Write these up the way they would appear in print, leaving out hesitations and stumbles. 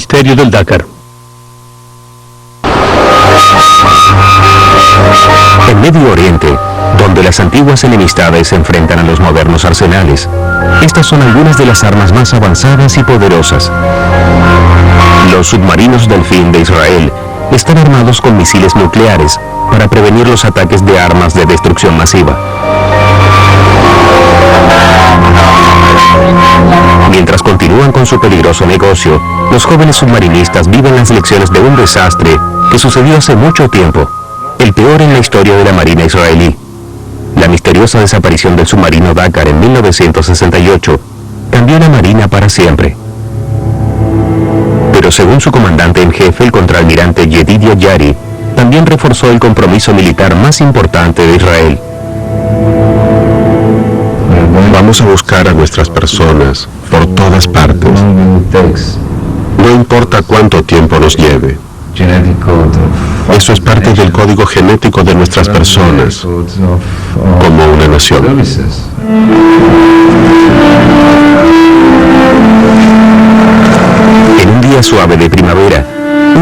misterio del Dakar. En Medio Oriente, donde las antiguas enemistades se enfrentan a los modernos arsenales, estas son algunas de las armas más avanzadas y poderosas. Los submarinos Delfín de Israel están armados con misiles nucleares para prevenir los ataques de armas de destrucción masiva. Mientras continúan con su peligroso negocio, los jóvenes submarinistas viven las lecciones de un desastre que sucedió hace mucho tiempo, el peor en la historia de la Marina israelí. La misteriosa desaparición del submarino Dakar en 1968 cambió la Marina para siempre. Pero según su comandante en jefe, el contraalmirante Yedidia Yari, también reforzó el compromiso militar más importante de Israel. Vamos a buscar a nuestras personas por todas partes. No importa cuánto tiempo nos lleve. Eso es parte del código genético de nuestras personas, como una nación. En un día suave de primavera,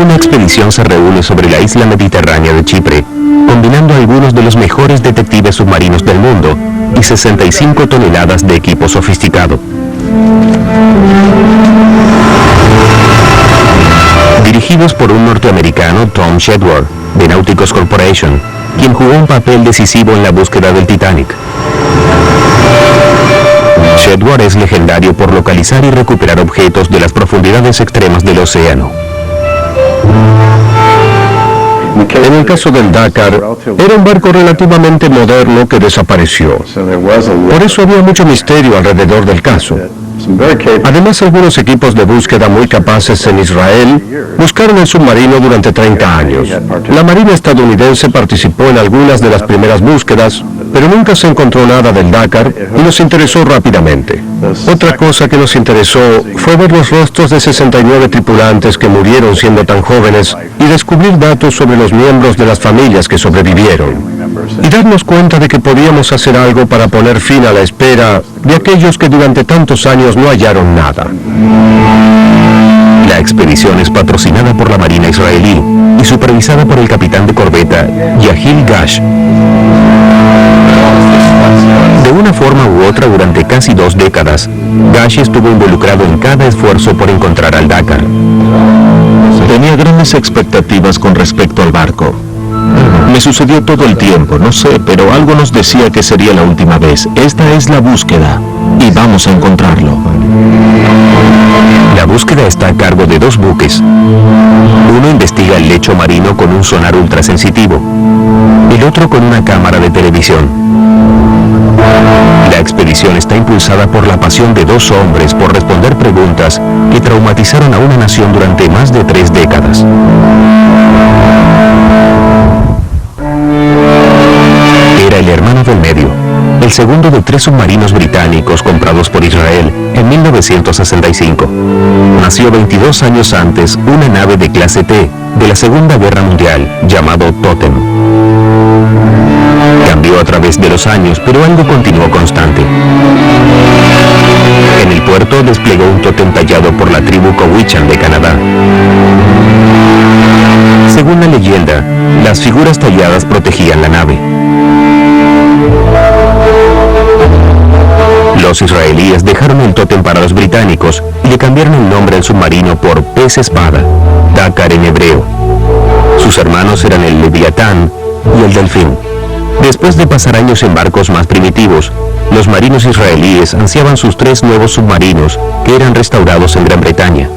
una expedición se reúne sobre la isla mediterránea de Chipre, combinando algunos de los mejores detectives submarinos del mundo y 65 toneladas de equipo sofisticado. Dirigidos por un norteamericano, Tom Shedworth, de Nauticus Corporation, quien jugó un papel decisivo en la búsqueda del Titanic. Shedworth es legendario por localizar y recuperar objetos de las profundidades extremas del océano. En el caso del Dakar, era un barco relativamente moderno que desapareció. Por eso había mucho misterio alrededor del caso. Además, algunos equipos de búsqueda muy capaces en Israel buscaron el submarino durante 30 años. La Marina estadounidense participó en algunas de las primeras búsquedas, pero nunca se encontró nada del Dakar y nos interesó rápidamente. Otra cosa que nos interesó fue ver los rostros de 69 tripulantes que murieron siendo tan jóvenes y descubrir datos sobre los miembros de las familias que sobrevivieron. Y darnos cuenta de que podíamos hacer algo para poner fin a la espera de aquellos que durante tantos años no hallaron nada. La expedición es patrocinada por la Marina israelí y supervisada por el capitán de corbeta Yahil Gash. De una forma u otra, durante casi 2 décadas, Gash estuvo involucrado en cada esfuerzo por encontrar al Dakar. Tenía grandes expectativas con respecto al barco. Me sucedió todo el tiempo, no sé, pero algo nos decía que sería la última vez. Esta es la búsqueda y vamos a encontrarlo. La búsqueda está a cargo de 2 buques. Uno investiga el lecho marino con un sonar ultrasensitivo, el otro con una cámara de televisión. La expedición está impulsada por la pasión de 2 hombres por responder preguntas que traumatizaron a una nación durante más de 3 décadas. Era el hermano del medio, el segundo de 3 submarinos británicos comprados por Israel en 1965. Nació 22 años antes una nave de clase T de la Segunda Guerra Mundial, llamado Totem. Cambió a través de los años, pero algo continuó constante. En el puerto desplegó un tótem tallado por la tribu Cowichan de Canadá. Según la leyenda, las figuras talladas protegían la nave. Los israelíes dejaron el tótem para los británicos y le cambiaron el nombre al submarino por Pez Espada, Dakar en hebreo. Sus hermanos eran el Leviatán y el Delfín. Después de pasar años en barcos más primitivos, los marinos israelíes ansiaban sus 3 nuevos submarinos que eran restaurados en Gran Bretaña.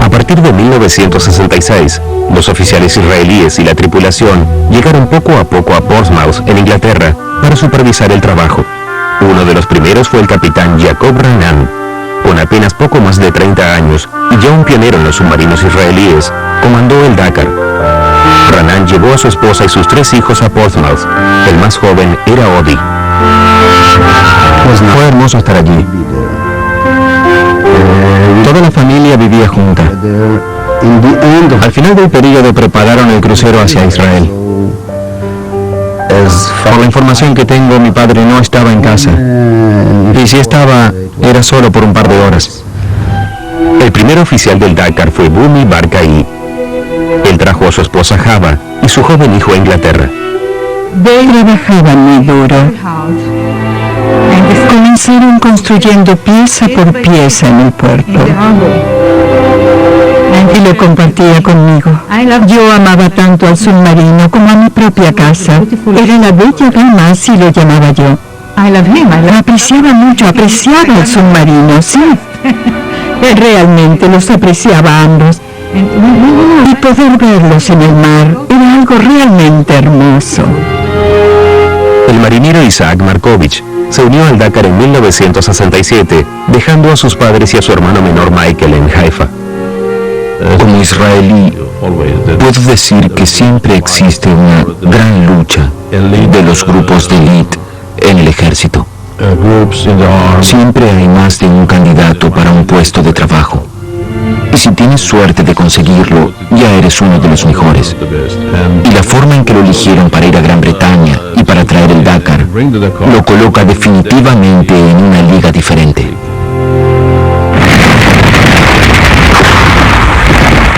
A partir de 1966, los oficiales israelíes y la tripulación llegaron poco a poco a Portsmouth, en Inglaterra, para supervisar el trabajo. Uno de los primeros fue el capitán Jacob Ranan. Con apenas poco más de 30 años y ya un pionero en los submarinos israelíes, comandó el Dakar. Ranan llevó a su esposa y sus 3 hijos a Portsmouth. El más joven era Odi. Fue hermoso estar allí. Toda la familia vivía junta. Al final del periodo prepararon el crucero hacia Israel. Por la información que tengo, mi padre no estaba en casa. Y si estaba, era solo por un par de horas. El primer oficial del Dakar fue Bumi Barkai. Él trajo a su esposa Java y su joven hijo a Inglaterra. Trabajaban muy duro. Comenzaron construyendo pieza por pieza en el puerto. Y lo compartía conmigo. Yo amaba tanto al submarino como a mi propia casa. Era la bella dama, así lo llamaba yo. Apreciaba el submarino, sí. Realmente los apreciaba a ambos. Y poder verlos en el mar era algo realmente hermoso. El marinero Isaac Markovich se unió al Dakar en 1967, dejando a sus padres y a su hermano menor Michael en Haifa. Como israelí, puedo decir que siempre existe una gran lucha de los grupos de élite en el ejército. Siempre hay más de un candidato para un puesto de trabajo. Y si tienes suerte de conseguirlo, ya eres uno de los mejores. Y la forma en que lo eligieron para ir a Gran Bretaña y para traer el Dakar, lo coloca definitivamente en una liga diferente.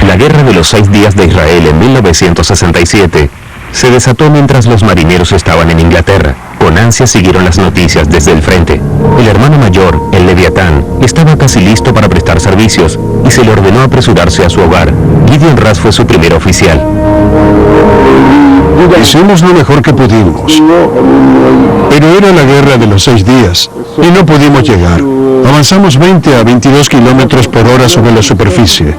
La Guerra de los 6 días de Israel en 1967 se desató mientras los marineros estaban en Inglaterra. Con ansia siguieron las noticias desde el frente. El hermano mayor, el Leviatán, estaba casi listo para prestar servicios y se le ordenó apresurarse a su hogar. Gideon Ras fue su primer oficial. Hicimos lo mejor que pudimos. Pero era la guerra de los 6 días y no pudimos llegar. Avanzamos 20 a 22 kilómetros por hora sobre la superficie.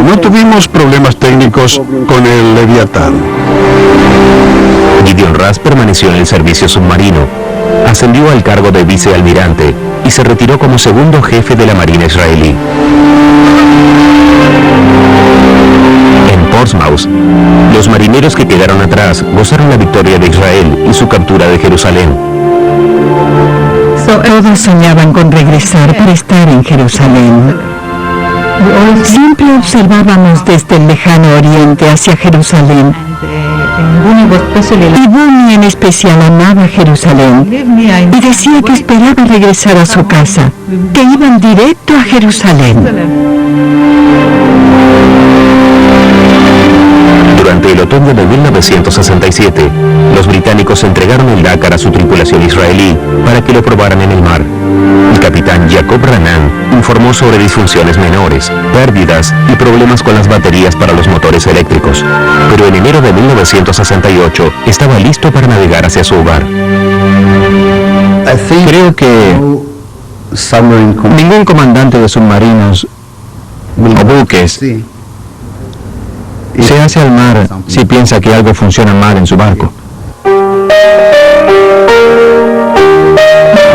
No tuvimos problemas técnicos con el Leviatán. Gideon Ras permaneció en el servicio submarino, ascendió al cargo de vicealmirante y se retiró como segundo jefe de la Marina israelí. En Portsmouth, los marineros que quedaron atrás gozaron la victoria de Israel y su captura de Jerusalén. Todos soñaban con regresar para estar en Jerusalén. Siempre observábamos desde el lejano oriente hacia Jerusalén. Y Bumi en especial amaba Jerusalén y decía que esperaba regresar a su casa, que iban directo a Jerusalén. Durante el otoño de 1967, los británicos entregaron el Dakar a su tripulación israelí para que lo probaran en el mar. El capitán Jacob Ranan informó sobre disfunciones menores, pérdidas y problemas con las baterías para los motores eléctricos, pero en enero de 1968 estaba listo para navegar hacia su hogar. Creo que ningún comandante de submarinos o buques se hace al mar si piensa que algo funciona mal en su barco.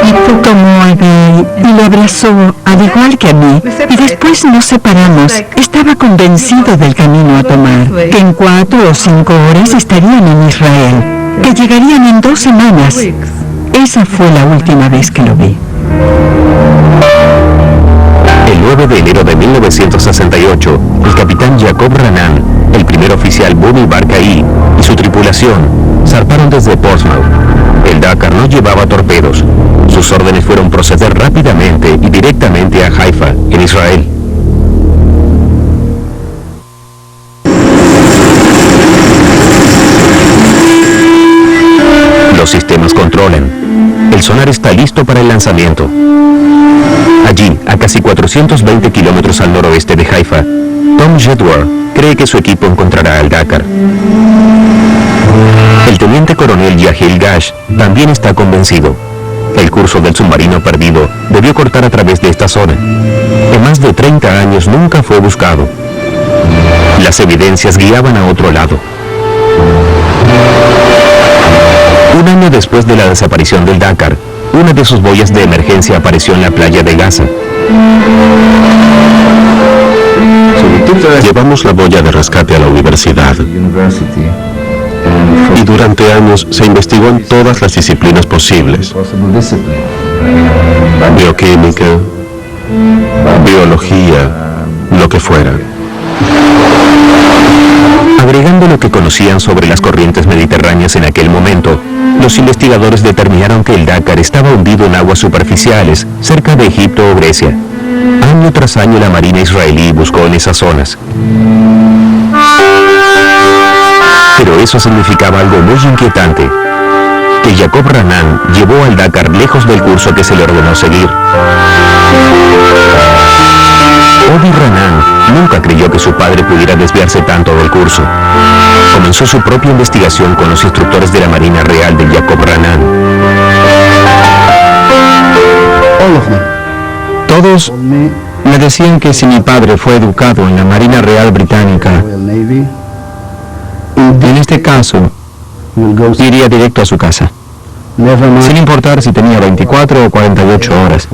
Y tomó a Guy y lo abrazó, al igual que a mí, y después nos separamos. Estaba convencido del camino a tomar, que en 4 o 5 horas estarían en Israel, que llegarían en 2 semanas. Esa fue la última vez que lo vi. El 9 de enero de 1968, el capitán Jacob Ranan, el primer oficial Bumi Barkai y su tripulación zarparon desde Portsmouth. El Dakar no llevaba torpedos. Sus órdenes fueron proceder rápidamente y directamente a Haifa, en Israel. Los sistemas controlan. El sonar está listo para el lanzamiento. Allí, a casi 420 kilómetros al noroeste de Haifa, Tom Jedward cree que su equipo encontrará al Dakar. El teniente coronel Yahil Gash también está convencido. El curso del submarino perdido debió cortar a través de esta zona. En más de 30 años nunca fue buscado. Las evidencias guiaban a otro lado. Un año después de la desaparición del Dakar, una de sus boyas de emergencia apareció en la playa de Gaza. Llevamos la boya de rescate a la universidad y durante años se investigó en todas las disciplinas posibles: bioquímica, biología, lo que fuera. Agregando lo que conocían sobre las corrientes mediterráneas en aquel momento, los investigadores determinaron que el Dakar estaba hundido en aguas superficiales cerca de Egipto o Grecia. Año tras año la Marina israelí buscó en esas zonas. Pero eso significaba algo muy inquietante, que Jacob Ranan llevó al Dakar lejos del curso que se le ordenó seguir. Odi Ranan nunca creyó que su padre pudiera desviarse tanto del curso. Comenzó su propia investigación con los instructores de la Marina Real de Jacob Ranan. Todos me decían que si mi padre fue educado en la Marina Real Británica, en este caso, iría directo a su casa, sin importar si tenía 24 o 48 horas.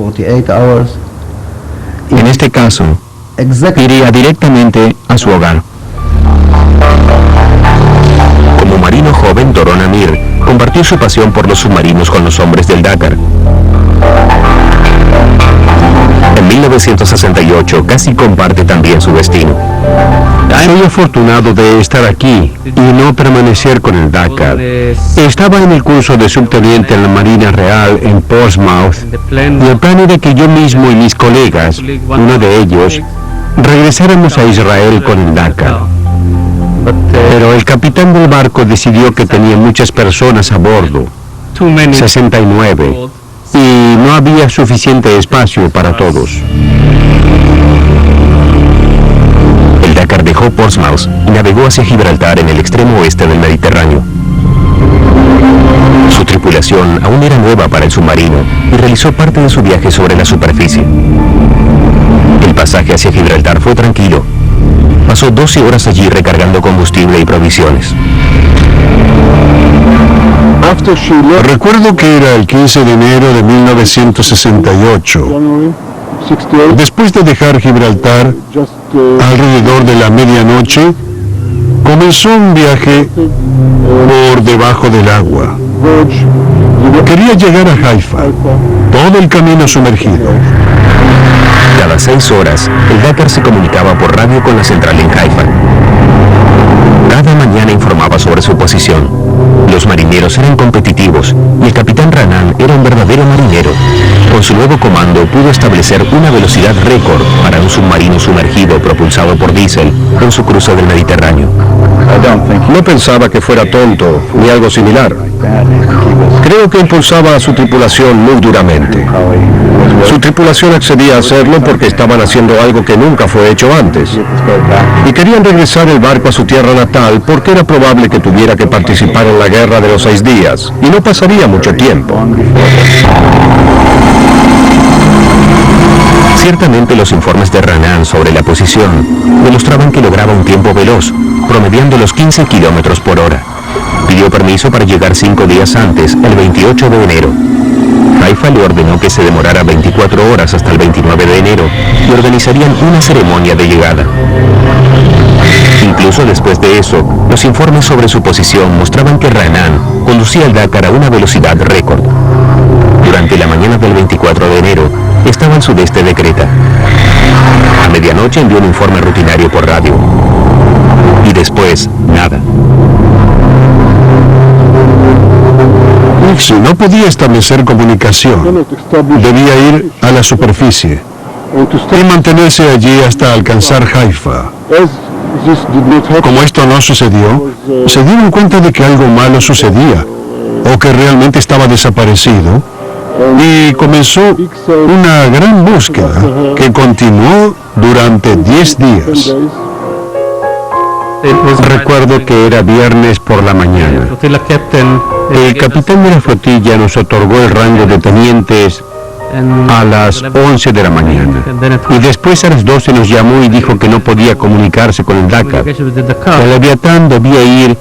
En este caso, iría directamente a su hogar. Como marino joven, Doron Amir compartió su pasión por los submarinos con los hombres del Dakar. En 1968 casi comparte también su destino. Soy afortunado de estar aquí y no permanecer con el Dakar. Estaba en el curso de subteniente en la Marina Real en Portsmouth y el plan era que yo mismo y mis colegas, uno de ellos, regresáramos a Israel con el Dakar. Pero el capitán del barco decidió que tenía muchas personas a bordo, 69, y no había suficiente espacio para todos. El Dakar dejó Portsmouth y navegó hacia Gibraltar en el extremo oeste del Mediterráneo. Su tripulación aún era nueva para el submarino y realizó parte de su viaje sobre la superficie. El pasaje hacia Gibraltar fue tranquilo. Pasó 12 horas allí recargando combustible y provisiones. Recuerdo que era el 15 de enero de 1968. Después de dejar Gibraltar, alrededor de la medianoche, comenzó un viaje por debajo del agua. Quería llegar a Haifa, todo el camino sumergido. Cada 6 horas, el Dakar se comunicaba por radio con la central en Haifa. Cada mañana informaba sobre su posición. Los marineros eran competitivos y el capitán Ranan era un verdadero marinero. Con su nuevo comando pudo establecer una velocidad récord para un submarino sumergido propulsado por diésel en su cruce del Mediterráneo. No pensaba que fuera tonto ni algo similar. Creo que impulsaba a su tripulación muy duramente. Su tripulación accedía a hacerlo porque estaban haciendo algo que nunca fue hecho antes. Y querían regresar el barco a su tierra natal porque era probable que tuviera que participar en la guerra de los 6 días. Y no pasaría mucho tiempo. Ciertamente los informes de Ranan sobre la posición demostraban que lograba un tiempo veloz, promediando los 15 kilómetros por hora. Pidió permiso para llegar 5 días antes, el 28 de enero. Haifa le ordenó que se demorara 24 horas hasta el 29 de enero y organizarían una ceremonia de llegada. Incluso después de eso, los informes sobre su posición mostraban que Ranan conducía el Dakar a una velocidad récord. Durante la mañana del 24 de enero, estaba al sudeste de Creta. A medianoche envió un informe rutinario por radio. Y después, nada. Si no podía establecer comunicación, debía ir a la superficie y mantenerse allí hasta alcanzar Haifa. Como esto no sucedió, se dieron cuenta de que algo malo sucedía o que realmente estaba desaparecido y comenzó una gran búsqueda que continuó durante 10 días. Recuerdo que era viernes por la mañana. El capitán de la flotilla nos otorgó el rango de tenientes a las 11 de la mañana. Y después a las 12 nos llamó y dijo que no podía comunicarse con el Dakar. El Leviatán debía ir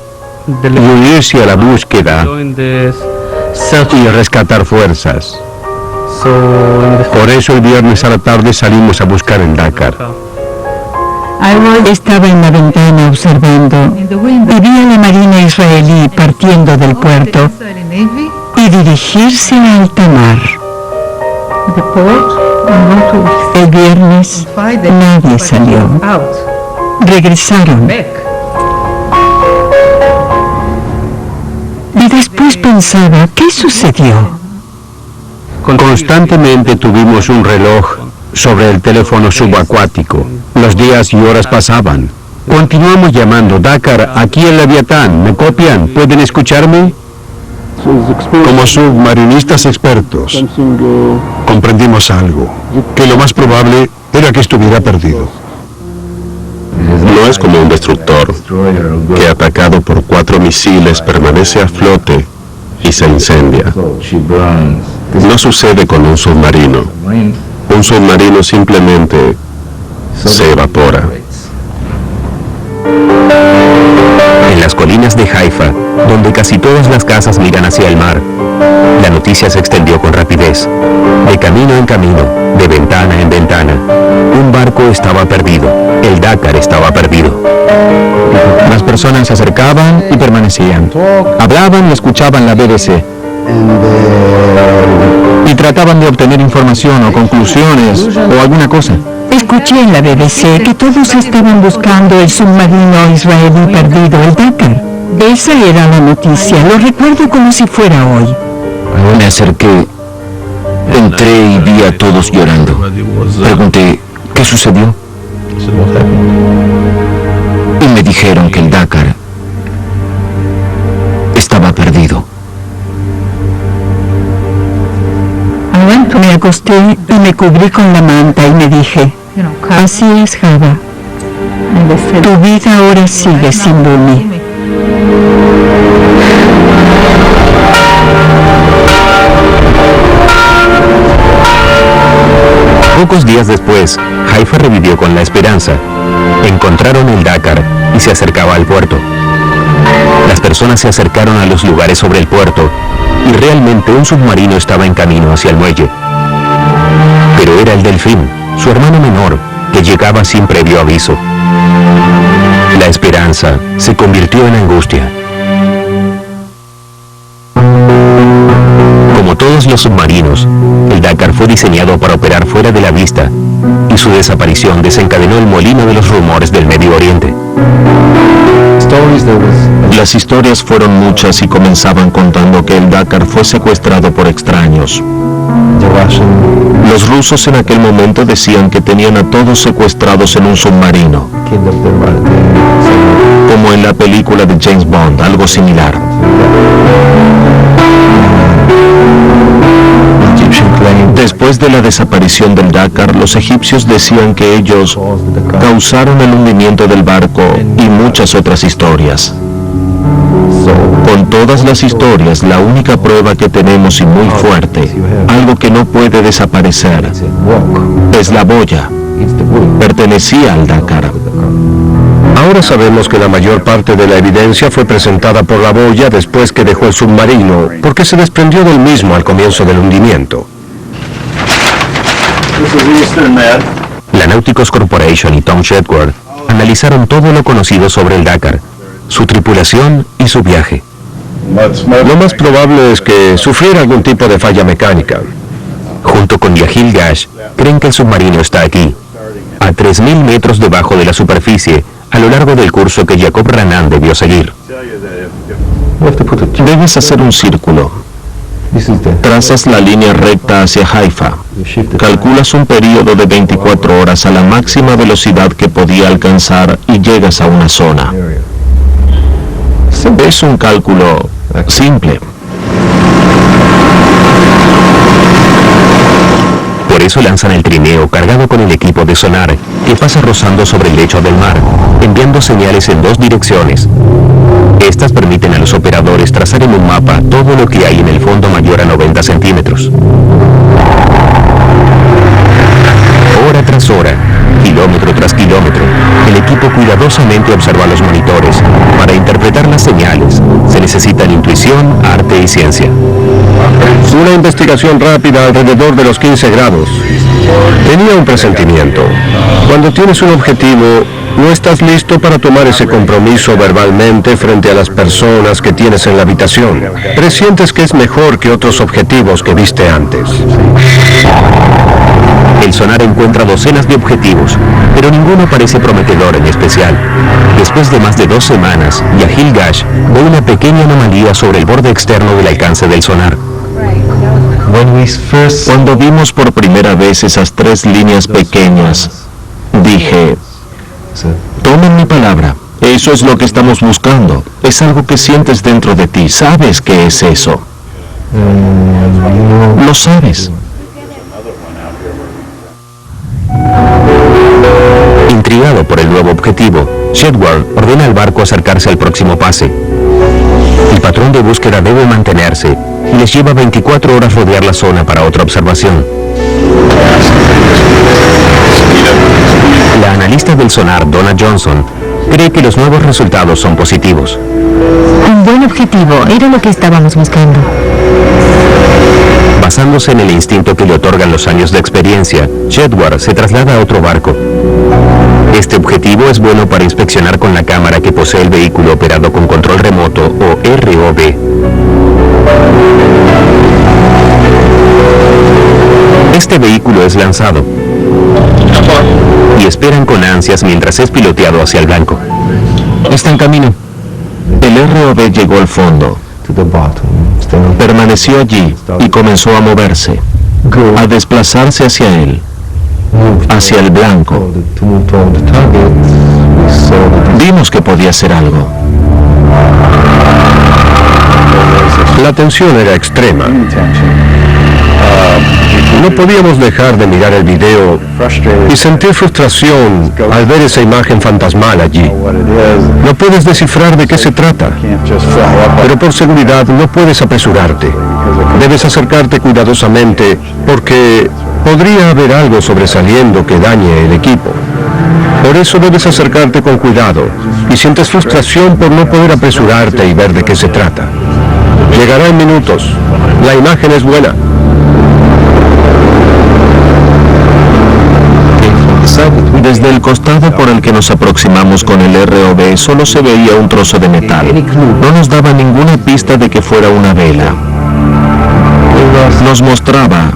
y unirse a la búsqueda y rescatar fuerzas. Por eso el viernes a la tarde salimos a buscar el Dakar. Estaba en la ventana observando y vi a la marina israelí partiendo del puerto y dirigirse a alta mar. El viernes nadie salió. Regresaron. Y después pensaba, ¿qué sucedió? Constantemente tuvimos un reloj sobre el teléfono subacuático. Los días y horas pasaban. Continuamos llamando. Dakar, aquí el Leviatán. ¿Me copian? ¿Pueden escucharme? Como submarinistas expertos, comprendimos algo, que lo más probable era que estuviera perdido. No es como un destructor que, atacado por 4 misiles, permanece a flote y se incendia. No sucede con un submarino. Un submarino simplemente se evapora. En las colinas de Haifa, donde casi todas las casas miran hacia el mar, la noticia se extendió con rapidez. De camino en camino, de ventana en ventana, un barco estaba perdido. El Dakar estaba perdido. Las personas se acercaban y permanecían. Hablaban y escuchaban la BBC. Y trataban de obtener información o conclusiones o alguna cosa. Escuché en la BBC que todos estaban buscando el submarino israelí perdido, el Dakar. Esa era la noticia, lo recuerdo como si fuera hoy. Me acerqué, entré y vi a todos llorando. Pregunté, ¿qué sucedió? Y me dijeron que el Dakar estaba perdido. Me acosté y me cubrí con la manta y me dije, así es, Java. Tu vida ahora sigue sin Bumi. Pocos días después, Haifa revivió con la esperanza. Encontraron el Dakar y se acercaba al puerto. Las personas se acercaron a los lugares sobre el puerto y realmente un submarino estaba en camino hacia el muelle. Pero era el Delfín, su hermano menor, que llegaba sin previo aviso. La esperanza se convirtió en angustia. Como todos los submarinos, el Dakar fue diseñado para operar fuera de la vista y su desaparición desencadenó el molino de los rumores del Medio Oriente. Las historias fueron muchas y comenzaban contando que el Dakar fue secuestrado por extraños. Los rusos en aquel momento decían que tenían a todos secuestrados en un submarino, como en la película de James Bond, algo similar. Después de la desaparición del Dakar, los egipcios decían que ellos causaron el hundimiento del barco y muchas otras historias. Con todas las historias, la única prueba que tenemos y muy fuerte, algo que no puede desaparecer, es la boya. Pertenecía al Dakar. Ahora sabemos que la mayor parte de la evidencia fue presentada por la boya después que dejó el submarino, porque se desprendió del mismo al comienzo del hundimiento. La Nauticus Corporation y Tom Shedworth analizaron todo lo conocido sobre el Dakar, su tripulación y su viaje. Lo más probable es que sufriera algún tipo de falla mecánica. Junto con Yahil Gash, creen que el submarino está aquí, a 3.000 metros debajo de la superficie, a lo largo del curso que Jacob Ranan debió seguir. Debes hacer un círculo. Trazas la línea recta hacia Haifa. Calculas un periodo de 24 horas a la máxima velocidad que podía alcanzar y llegas a una zona. Es un cálculo simple. Por eso lanzan el trineo cargado con el equipo de sonar que pasa rozando sobre el lecho del mar, enviando señales en 2 direcciones. Estas permiten a los operadores trazar en un mapa todo lo que hay en el fondo mayor a 90 centímetros. Hora tras hora, kilómetro tras kilómetro, el equipo cuidadosamente observa los monitores. Para interpretar las señales, se necesitan intuición, arte y ciencia. Una investigación rápida alrededor de los 15 grados. Tenía un presentimiento. Cuando tienes un objetivo, no estás listo para tomar ese compromiso verbalmente frente a las personas que tienes en la habitación. Presientes que es mejor que otros objetivos que viste antes. El sonar encuentra docenas de objetivos, pero ninguno parece prometedor en especial. Después de más de 2 semanas, Yahil Gash ve una pequeña anomalía sobre el borde externo del alcance del sonar. Cuando vimos por primera primera vez esas 3 líneas pequeñas, dije, tomen mi palabra, eso es lo que estamos buscando, es algo que sientes dentro de ti, sabes qué es eso. Lo sabes. Intrigado por el nuevo objetivo, Shedward ordena al barco acercarse al próximo pase. El patrón de búsqueda debe mantenerse y les lleva 24 horas rodear la zona para otra observación. La analista del sonar, Donna Johnson, cree que los nuevos resultados son positivos. Un buen objetivo, era lo que estábamos buscando. Basándose en el instinto que le otorgan los años de experiencia, Shedward se traslada a otro barco. Este objetivo es bueno para inspeccionar con la cámara que posee el vehículo operado con control remoto o ROV. Este vehículo es lanzado y esperan con ansias mientras es piloteado hacia el blanco. Está en camino. El ROV llegó al fondo. Permaneció allí y comenzó a moverse, a desplazarse hacia él, hacia el blanco. Vimos que podía hacer algo. La tensión era extrema. No podíamos dejar de mirar el video y sentir frustración al ver esa imagen fantasmal allí. No puedes descifrar de qué se trata, pero por seguridad no puedes apresurarte. Debes acercarte cuidadosamente porque podría haber algo sobresaliendo que dañe el equipo. Por eso debes acercarte con cuidado y sientes frustración por no poder apresurarte y ver de qué se trata. Llegará en minutos. La imagen es buena. Desde el costado por el que nos aproximamos con el ROV solo se veía un trozo de metal. No nos daba ninguna pista de que fuera una vela. Nos mostraba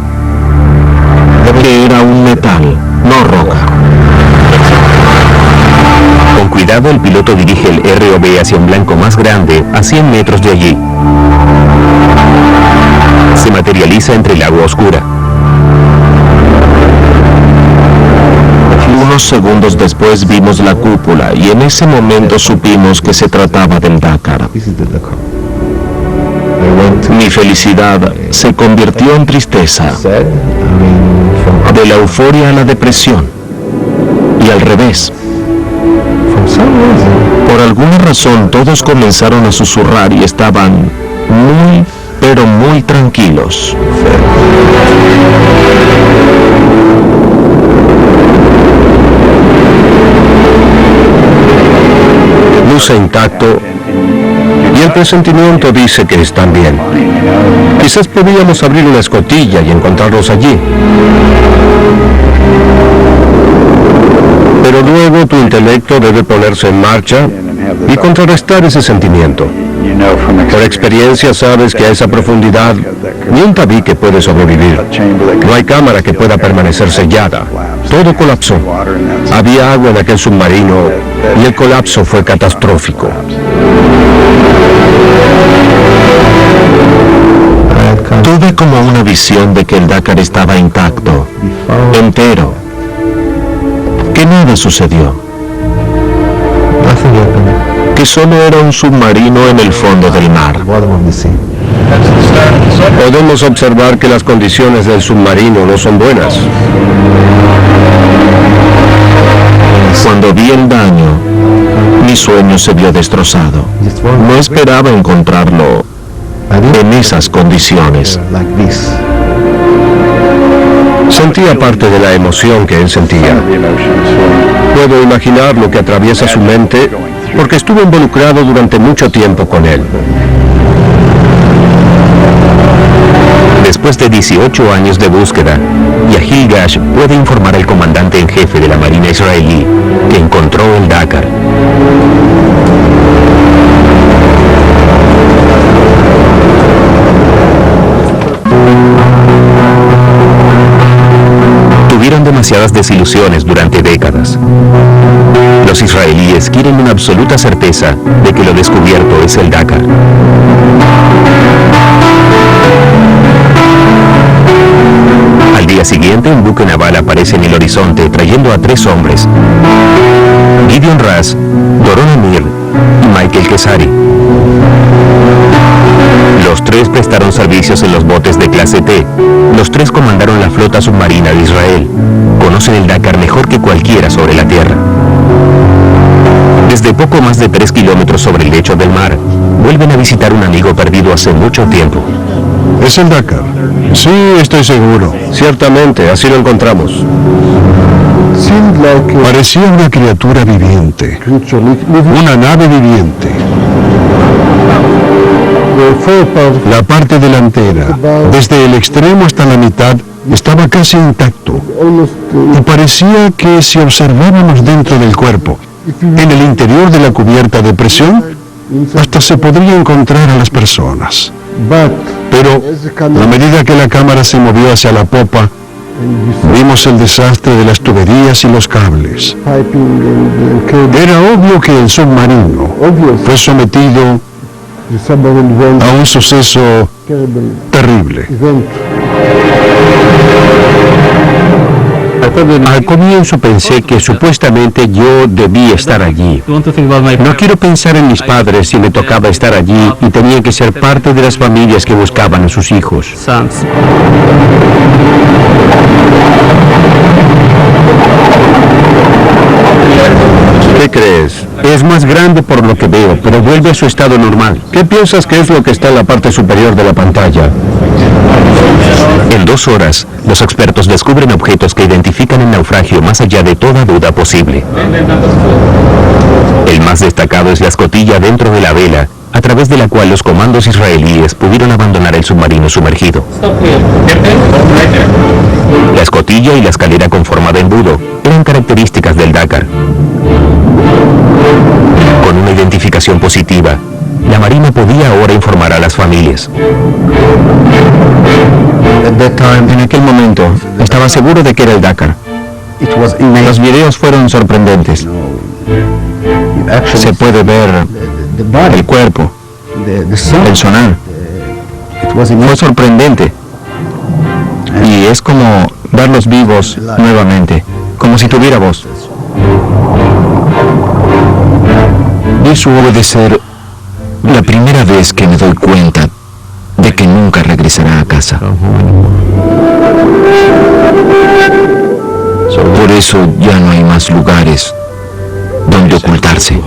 que era un metal, no roca. Con cuidado, el piloto dirige el ROV hacia un blanco más grande, a 100 metros de allí. Se materializa entre el agua oscura. Unos segundos después vimos la cúpula y en ese momento supimos que se trataba del Dakar. Mi felicidad se convirtió en tristeza, de la euforia a la depresión, y al revés. Por alguna razón todos comenzaron a susurrar y estaban muy, pero muy tranquilos. Luce intacto y el presentimiento dice que están bien. Quizás podíamos abrir una escotilla y encontrarlos allí. Pero luego tu intelecto debe ponerse en marcha y contrarrestar ese sentimiento. Por experiencia sabes que a esa profundidad ni un tabique puede sobrevivir. No hay cámara que pueda permanecer sellada. Todo colapsó. Había agua en aquel submarino y el colapso fue catastrófico. Tuve como una visión de que el Dakar estaba intacto, entero, que nada sucedió, que solo era un submarino en el fondo del mar. Podemos observar que las condiciones del submarino no son buenas. Cuando vi el daño, mi sueño se vio destrozado. No esperaba encontrarlo en esas condiciones. Sentía parte de la emoción que él sentía. Puedo imaginar lo que atraviesa su mente porque estuve involucrado durante mucho tiempo con él. Después de 18 años de búsqueda, Yahil Gash puede informar al comandante en jefe de la Marina israelí que encontró el Dakar. Tuvieron demasiadas desilusiones durante décadas. Los israelíes quieren una absoluta certeza de que lo descubierto es el Dakar. Al día día siguiente, un buque naval aparece en el horizonte trayendo a 3 hombres: Gideon Ras, Doron Amir y Michael Kesari. Los 3 prestaron servicios en los botes de clase T. Los 3 comandaron la flota submarina de Israel. Conocen el Dakar mejor que cualquiera sobre la tierra. Desde poco más de 3 kilómetros sobre el lecho del mar, vuelven a visitar un amigo perdido hace mucho tiempo. ¿Es el Dakar? Sí, estoy seguro. Ciertamente, así lo encontramos. Parecía una criatura viviente. Una nave viviente. La parte delantera, desde el extremo hasta la mitad, estaba casi intacto. Y parecía que si observábamos dentro del cuerpo, en el interior de la cubierta de presión, hasta se podría encontrar a las personas. Pero, a medida que la cámara se movió hacia la popa, vimos el desastre de las tuberías y los cables. Era obvio que el submarino fue sometido a un suceso terrible. Al comienzo pensé que supuestamente yo debía estar allí. No quiero pensar en mis padres si me tocaba estar allí y tenía que ser parte de las familias que buscaban a sus hijos. ¿Qué crees? Es más grande por lo que veo, pero vuelve a su estado normal. ¿Qué piensas que es lo que está en la parte superior de la pantalla? En 2 horas, los expertos descubren objetos que identifican el naufragio más allá de toda duda posible. El más destacado es la escotilla dentro de la vela, a través de la cual los comandos israelíes pudieron abandonar el submarino sumergido. La escotilla y la escalera con forma de embudo eran características del Dakar. Con una identificación positiva, la Marina podía ahora informar a las familias. En aquel momento, estaba seguro de que era el Dakar. Los videos fueron sorprendentes. Se puede ver el cuerpo, el sonar. Fue sorprendente. Y es como verlos vivos nuevamente, como si tuviera voz. Eso puede ser la primera vez que me doy cuenta de que nunca regresará a casa. Por eso ya no hay más lugares donde ocultarse.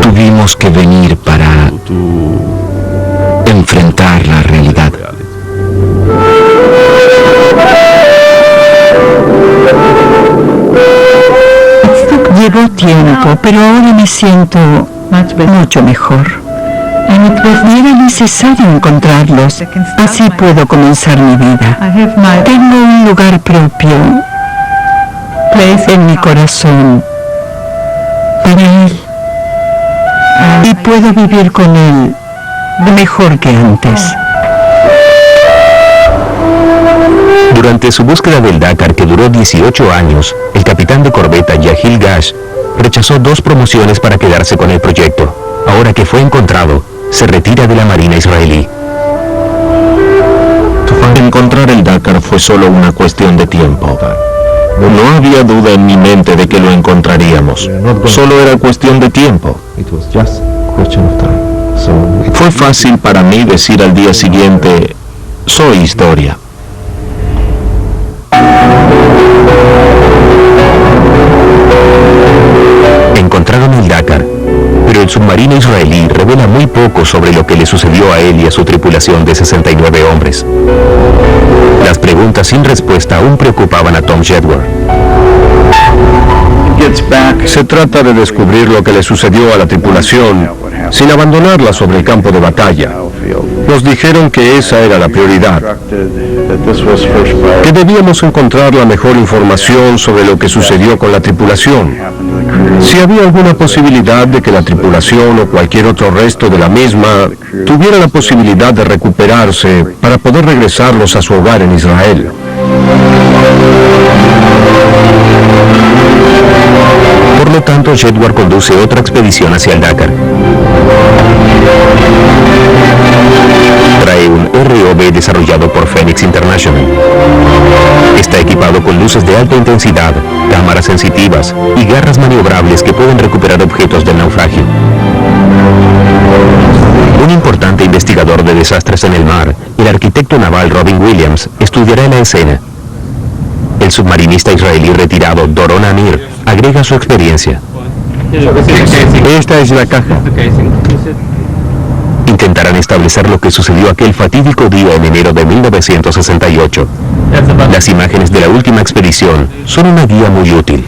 Tuvimos que venir para enfrentar la realidad. Llevó tiempo, pero ahora me siento mucho mejor. Y era necesario encontrarlos, así puedo comenzar mi vida. Tengo un lugar propio en mi corazón para él, y puedo vivir con él mejor que antes. Durante su búsqueda del Dakar, que duró 18 años, el capitán de corbeta Yahil Gash rechazó 2 promociones para quedarse con el proyecto. Ahora que fue encontrado, se retira de la Marina israelí. Encontrar el Dakar fue solo una cuestión de tiempo. No había duda en mi mente de que lo encontraríamos. Solo era cuestión de tiempo. Fue fácil para mí decir al día siguiente, soy historia. Encontraron el Dakar, pero el submarino israelí revela muy poco sobre lo que le sucedió a él y a su tripulación de 69 hombres. Las preguntas sin respuesta aún preocupaban a Tom Jedward. Se trata de descubrir lo que le sucedió a la tripulación sin abandonarla sobre el campo de batalla. Nos dijeron que esa era la prioridad, que debíamos encontrar la mejor información sobre lo que sucedió con la tripulación. Si había alguna posibilidad de que la tripulación o cualquier otro resto de la misma tuviera la posibilidad de recuperarse para poder regresarlos a su hogar en Israel. Por lo tanto, Jedward conduce otra expedición hacia el Dakar. Trae un ROV desarrollado por Phoenix International. Está equipado con luces de alta intensidad, cámaras sensitivas y garras maniobrables que pueden recuperar objetos del naufragio. Un importante investigador de desastres en el mar, el arquitecto naval Robin Williams, estudiará la escena. El submarinista israelí retirado Doron Amir agrega su experiencia. Esta es la caja. Intentarán establecer lo que sucedió aquel fatídico día en enero de 1968. Las imágenes de la última expedición son una guía muy útil.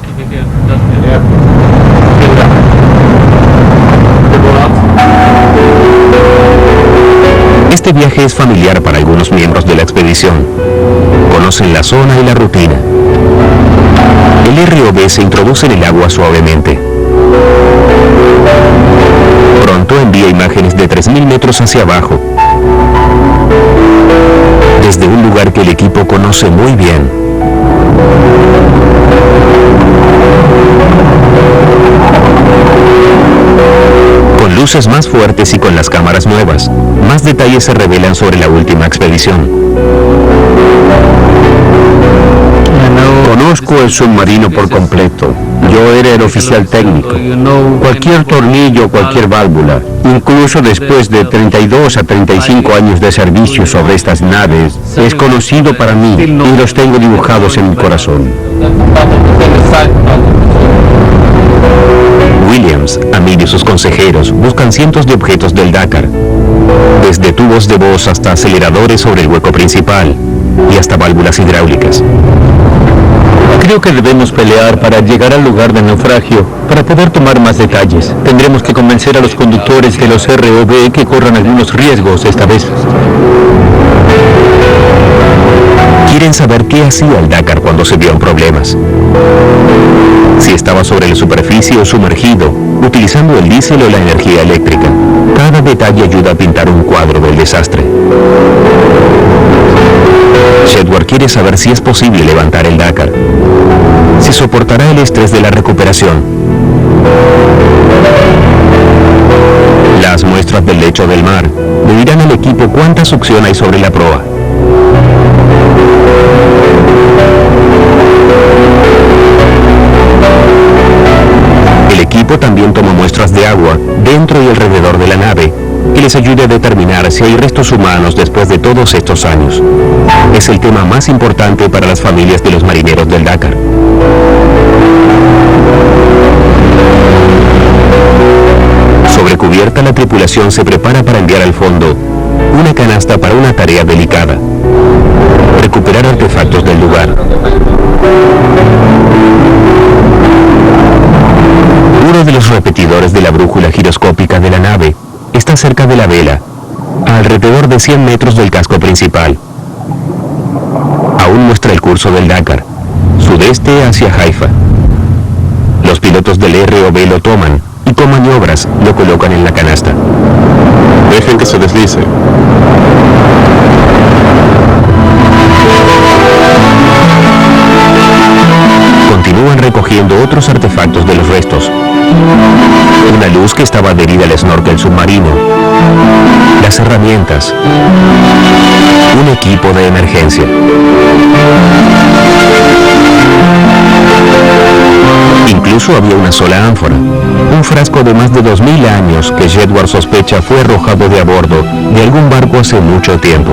Este viaje es familiar para algunos miembros de la expedición. Conocen la zona y la rutina. El ROV se introduce en el agua suavemente. Pronto envía imágenes de 3.000 metros hacia abajo, desde un lugar que el equipo conoce muy bien. Con luces más fuertes y con las cámaras nuevas, más detalles se revelan sobre la última expedición. Conozco el submarino por completo. Yo era el oficial técnico. Cualquier tornillo, cualquier válvula, incluso después de 32 a 35 años de servicio sobre estas naves, es conocido para mí y los tengo dibujados en mi corazón. Williams, Amir y sus consejeros buscan cientos de objetos del Dakar, desde tubos de voz hasta aceleradores sobre el hueco principal y hasta válvulas hidráulicas. Creo que debemos pelear para llegar al lugar del naufragio, para poder tomar más detalles. Tendremos que convencer a los conductores de los ROV que corran algunos riesgos esta vez. Quieren saber qué hacía el Dakar cuando se vio en problemas. Si estaba sobre la superficie o sumergido, utilizando el diésel o la energía eléctrica. Cada detalle ayuda a pintar un cuadro del desastre. Shedward quiere saber si es posible levantar el Dakar, si soportará el estrés de la recuperación. Las muestras del lecho del mar le dirán al equipo cuánta succión hay sobre la proa. El equipo también toma muestras de agua dentro y alrededor de la nave, que les ayude a determinar si hay restos humanos después de todos estos años. Es el tema más importante para las familias de los marineros del Dakar. Sobre cubierta, la tripulación se prepara para enviar al fondo una canasta para una tarea delicada: recuperar artefactos del lugar. Uno de los repetidores de la brújula giroscópica de la nave está cerca de la vela, a alrededor de 100 metros del casco principal. Aún muestra el curso del Dakar, sudeste hacia Haifa. Los pilotos del ROV lo toman y con maniobras lo colocan en la canasta. Dejen que se deslice. Continúan recogiendo otros artefactos de los restos. Una luz que estaba adherida al snorkel submarino, las herramientas, un equipo de emergencia. Incluso había una sola ánfora, un frasco de más de 2000 años que Shedward sospecha fue arrojado de a bordo de algún barco hace mucho tiempo.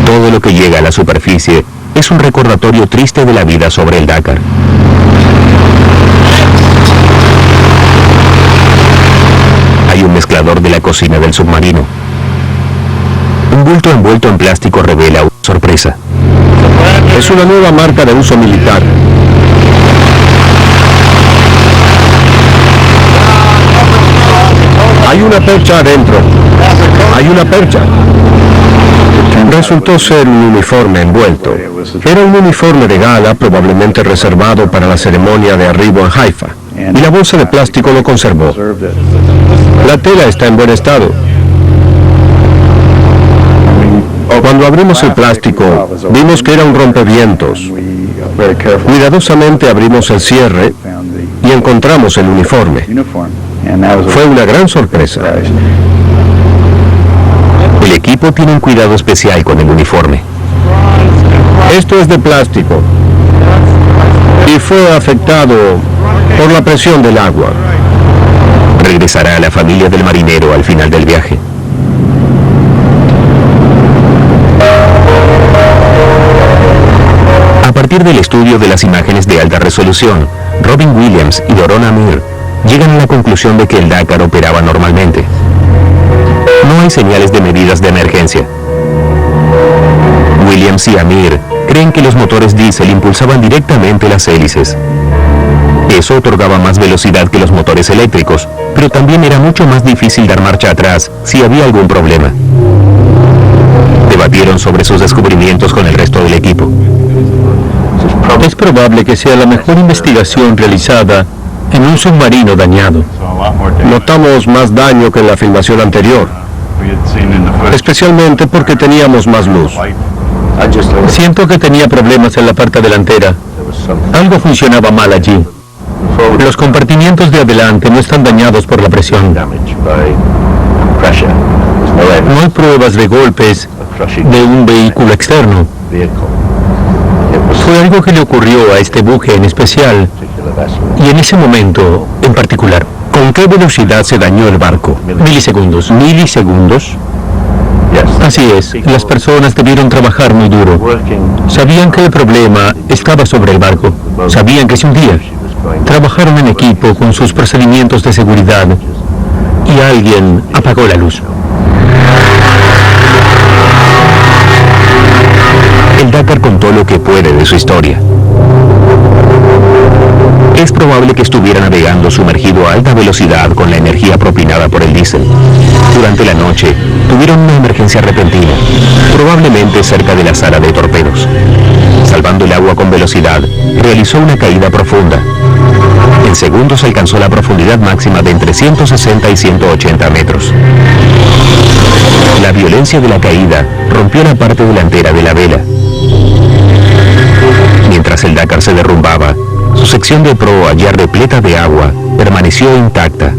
Todo lo que llega a la superficie es un recordatorio triste de la vida sobre el Dakar. Hay un mezclador de la cocina del submarino. Un bulto envuelto en plástico revela una sorpresa. Es una nueva marca de uso militar. Hay una percha adentro. Hay una percha. Resultó ser un uniforme envuelto. Era un uniforme de gala, probablemente reservado para la ceremonia de arribo en Haifa. Y la bolsa de plástico lo conservó. La tela está en buen estado. Cuando abrimos el plástico, vimos que era un rompevientos. Cuidadosamente abrimos el cierre y encontramos el uniforme. Fue una gran sorpresa. El equipo tiene un cuidado especial con el uniforme. Esto es de plástico y fue afectado por la presión del agua. Regresará a la familia del marinero al final del viaje. A partir del estudio de las imágenes de alta resolución, Robin Williams y Doron Amir llegan a la conclusión de que el Dakar operaba normalmente. No hay señales de medidas de emergencia. Williams y Amir creen que los motores diésel impulsaban directamente las hélices. Eso otorgaba más velocidad que los motores eléctricos, pero también era mucho más difícil dar marcha atrás si había algún problema. Debatieron sobre sus descubrimientos con el resto del equipo. Es probable que sea la mejor investigación realizada en un submarino dañado. Notamos más daño que en la filmación anterior, especialmente porque teníamos más luz. Siento que tenía problemas en la parte delantera. Algo funcionaba mal allí. Los compartimientos de adelante no están dañados por la presión. No hay pruebas de golpes de un vehículo externo. Fue algo que le ocurrió a este buque en especial y en ese momento en particular. ¿Con qué velocidad se dañó el barco? Milisegundos. ¿Milisegundos? Así es, las personas debieron trabajar muy duro. Sabían que el problema estaba sobre el barco. Sabían que se hundía. Trabajaron en equipo con sus procedimientos de seguridad y alguien apagó la luz. El Dakar contó lo que puede de su historia. Es probable que estuviera navegando sumergido a alta velocidad con la energía propinada por el diésel. Durante la noche, tuvieron una emergencia repentina, probablemente cerca de la sala de torpedos. Salvando el agua con velocidad, realizó una caída profunda. En segundos alcanzó la profundidad máxima de entre 160 y 180 metros. La violencia de la caída rompió la parte delantera de la vela. Mientras el Dakar se derrumbaba, su sección de proa, ya repleta de agua, permaneció intacta.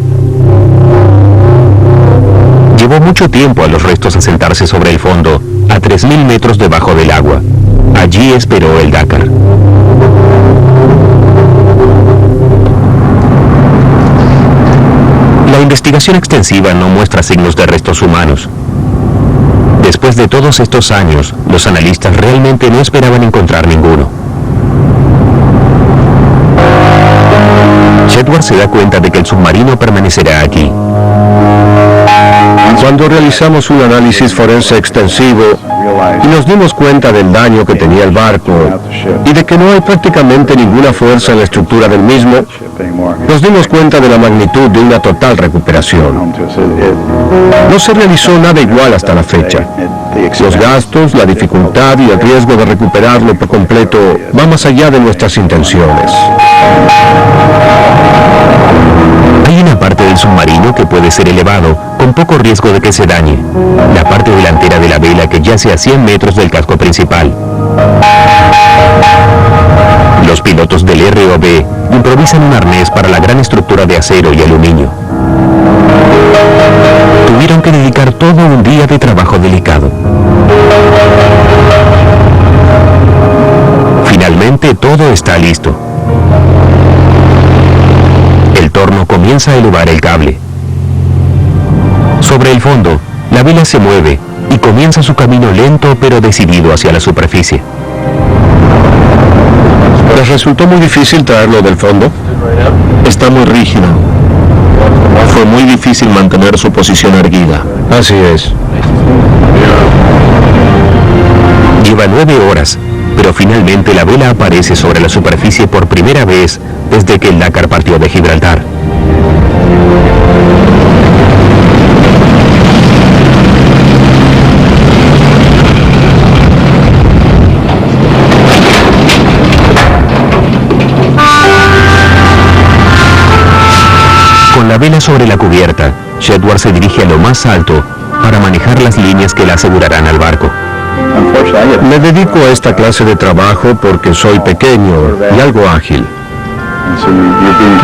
Llevó mucho tiempo a los restos asentarse sobre el fondo, a 3.000 metros debajo del agua. Allí esperó el Dakar. La investigación extensiva no muestra signos de restos humanos. Después de todos estos años, los analistas realmente no esperaban encontrar ninguno. Edward se da cuenta de que el submarino permanecerá aquí. Cuando realizamos un análisis forense extensivo y nos dimos cuenta del daño que tenía el barco y de que no hay prácticamente ninguna fuerza en la estructura del mismo, nos dimos cuenta de la magnitud de una total recuperación. No se realizó nada igual hasta la fecha. Los gastos, la dificultad y el riesgo de recuperarlo por completo va más allá de nuestras intenciones. Hay una parte del submarino que puede ser elevado, con poco riesgo de que se dañe. La parte delantera de la vela que yace a 100 metros del casco principal. Los pilotos del ROV improvisan un arnés para la gran estructura de acero y aluminio. Tuvieron que dedicar todo un día de trabajo delicado. Finalmente todo está listo. El torno comienza a elevar el cable. Sobre el fondo, la vela se mueve y comienza su camino lento pero decidido hacia la superficie. ¿Les resultó muy difícil traerlo del fondo? Está muy rígido. Fue muy difícil mantener su posición erguida. Así es. Lleva 9 horas, pero finalmente la vela aparece sobre la superficie por primera vez desde que el Dakar partió de Gibraltar. Con la vela sobre la cubierta, Edward se dirige a lo más alto para manejar las líneas que la asegurarán al barco. Me dedico a esta clase de trabajo porque soy pequeño y algo ágil.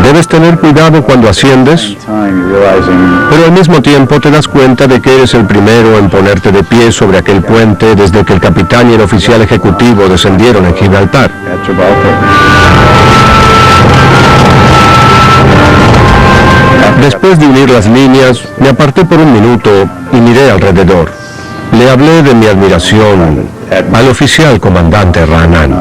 Debes tener cuidado cuando asciendes, pero al mismo tiempo te das cuenta de que eres el primero en ponerte de pie sobre aquel puente desde que el capitán y el oficial ejecutivo descendieron en Gibraltar. Después de unir las líneas, me aparté por un minuto y miré alrededor. Le hablé de mi admiración al oficial comandante Ra'anan.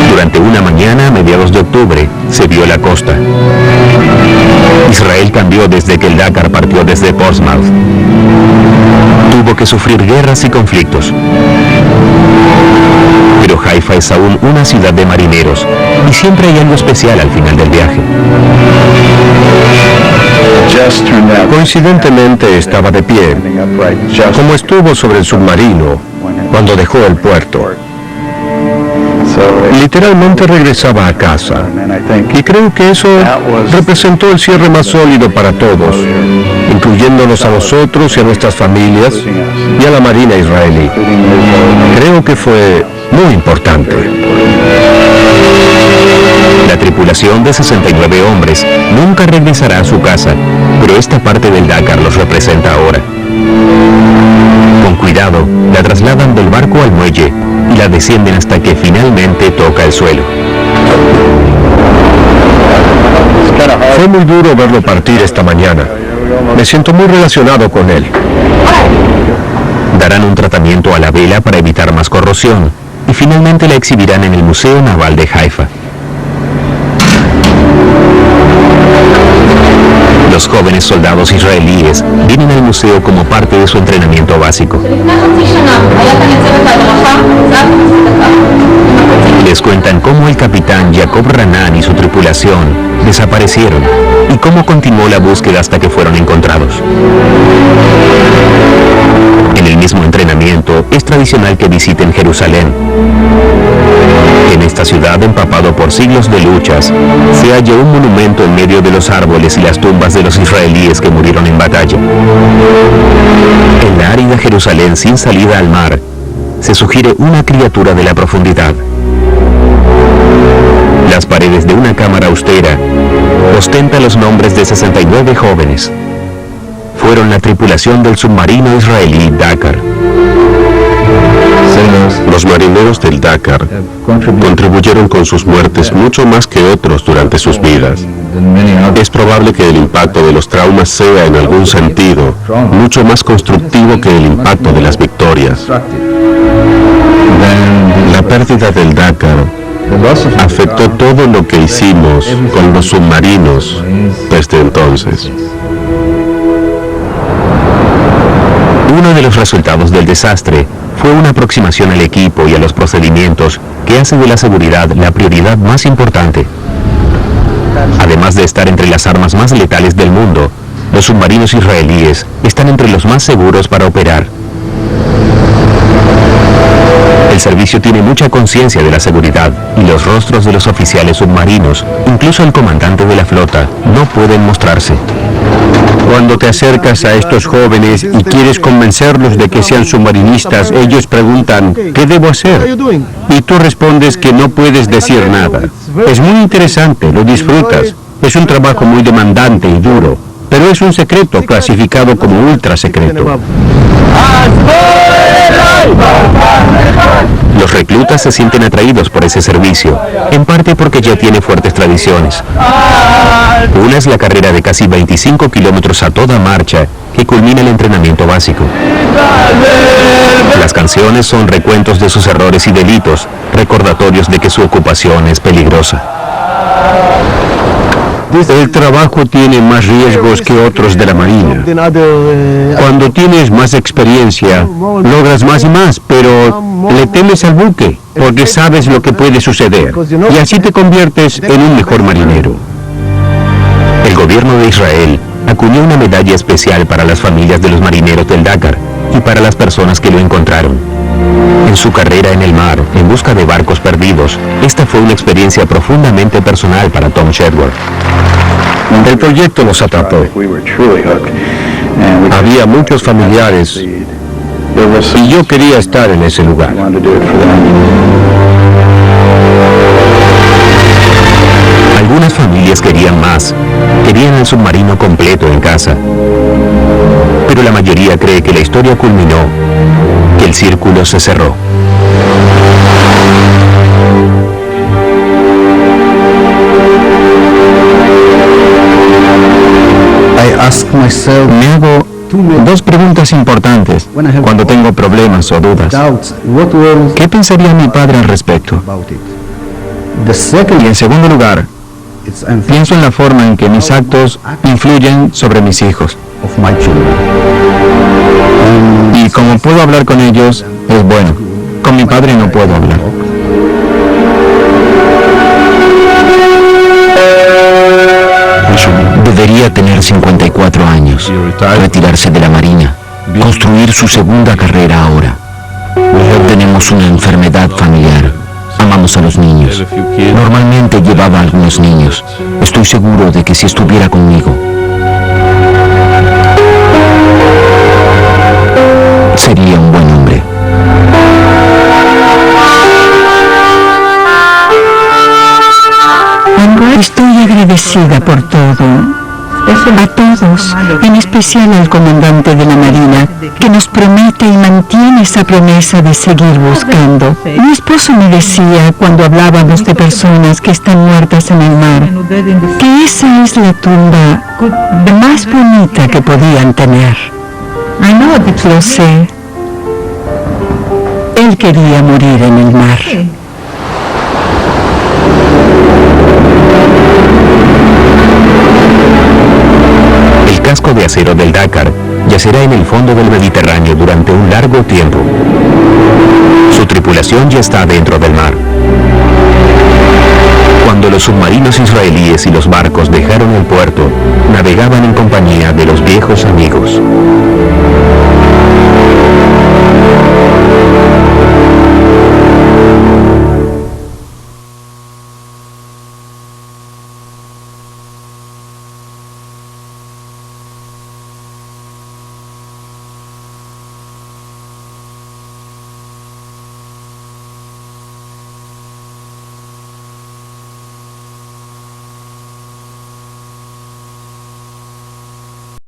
Durante una mañana a mediados de octubre se vio la costa. Israel cambió desde que el Dakar partió desde Portsmouth. Tuvo que sufrir guerras y conflictos. Pero Haifa es aún una ciudad de marineros y siempre hay algo especial al final del viaje. Coincidentemente estaba de pie, como estuvo sobre el submarino cuando dejó el puerto. Literalmente regresaba a casa, y creo que eso representó el cierre más sólido para todos, incluyéndonos a nosotros y a nuestras familias y a la Marina israelí. Creo que fue muy importante. La tripulación de 69 hombres nunca regresará a su casa, pero esta parte del Dakar los representa ahora. Con cuidado, la trasladan del barco al muelle y la descienden hasta que finalmente toca el suelo. Fue muy duro verlo partir esta mañana. Me siento muy relacionado con él. Darán un tratamiento a la vela para evitar más corrosión y finalmente la exhibirán en el Museo Naval de Haifa. Los jóvenes soldados israelíes vienen al museo como parte de su entrenamiento básico. Les cuentan cómo el capitán Jacob Ra'anan y su tripulación desaparecieron y cómo continuó la búsqueda hasta que fueron encontrados. En el mismo entrenamiento es tradicional que visiten Jerusalén. En esta ciudad, empapado por siglos de luchas, se halla un monumento en medio de los árboles y las tumbas de los israelíes que murieron en batalla. En la árida Jerusalén sin salida al mar, se sugiere una criatura de la profundidad. Las paredes de una cámara austera ostentan los nombres de 69 jóvenes. Fueron la tripulación del submarino israelí Dakar. Los marineros del Dakar contribuyeron con sus muertes mucho más que otros durante sus vidas. Es probable que el impacto de los traumas sea en algún sentido mucho más constructivo que el impacto de las victorias. La pérdida del Dakar afectó todo lo que hicimos con los submarinos desde entonces. Uno de los resultados del desastre fue una aproximación al equipo y a los procedimientos que hace de la seguridad la prioridad más importante. Además de estar entre las armas más letales del mundo, los submarinos israelíes están entre los más seguros para operar. El servicio tiene mucha conciencia de la seguridad y los rostros de los oficiales submarinos, incluso el comandante de la flota, no pueden mostrarse. Cuando te acercas a estos jóvenes y quieres convencerlos de que sean submarinistas, ellos preguntan, ¿qué debo hacer? Y tú respondes que no puedes decir nada. Es muy interesante, lo disfrutas. Es un trabajo muy demandante y duro, pero es un secreto clasificado como ultra secreto. Los reclutas se sienten atraídos por ese servicio, en parte porque ya tiene fuertes tradiciones. Una es la carrera de casi 25 kilómetros a toda marcha que culmina el entrenamiento básico. Las canciones son recuentos de sus errores y delitos, recordatorios de que su ocupación es peligrosa. El trabajo tiene más riesgos que otros de la Marina. Cuando tienes más experiencia, logras más y más, pero le temes al buque, porque sabes lo que puede suceder, y así te conviertes en un mejor marinero. El gobierno de Israel acuñó una medalla especial para las familias de los marineros del Dakar y para las personas que lo encontraron. En su carrera en el mar, en busca de barcos perdidos, esta fue una experiencia profundamente personal para Tom Shedworth. El proyecto nos atrapó. Había muchos familiares y yo quería estar en ese lugar. Algunas familias querían más, querían el submarino completo en casa. Pero la mayoría cree que la historia culminó, que el círculo se cerró. Me hago dos preguntas importantes cuando tengo problemas o dudas. ¿Qué pensaría mi padre al respecto? Y en segundo lugar, pienso en la forma en que mis actos influyen sobre mis hijos. Y como puedo hablar con ellos, es bueno. Con mi padre no puedo hablar. Debería tener 54 años, retirarse de la Marina, construir su segunda carrera ahora. Tenemos una enfermedad familiar. Amamos a los niños. Normalmente llevaba a algunos niños. Estoy seguro de que si estuviera conmigo, sería un buen hombre. Estoy agradecida por todo. A todos, en especial al comandante de la Marina, que nos promete y mantiene esa promesa de seguir buscando. Mi esposo me decía, cuando hablábamos de personas que están muertas en el mar, que esa es la tumba más bonita que podían tener. Lo sé. Él quería morir en el mar. El casco de acero del Dakar yacerá en el fondo del Mediterráneo durante un largo tiempo. Su tripulación ya está dentro del mar. Cuando los submarinos israelíes y los barcos dejaron el puerto, navegaban en compañía de los viejos amigos.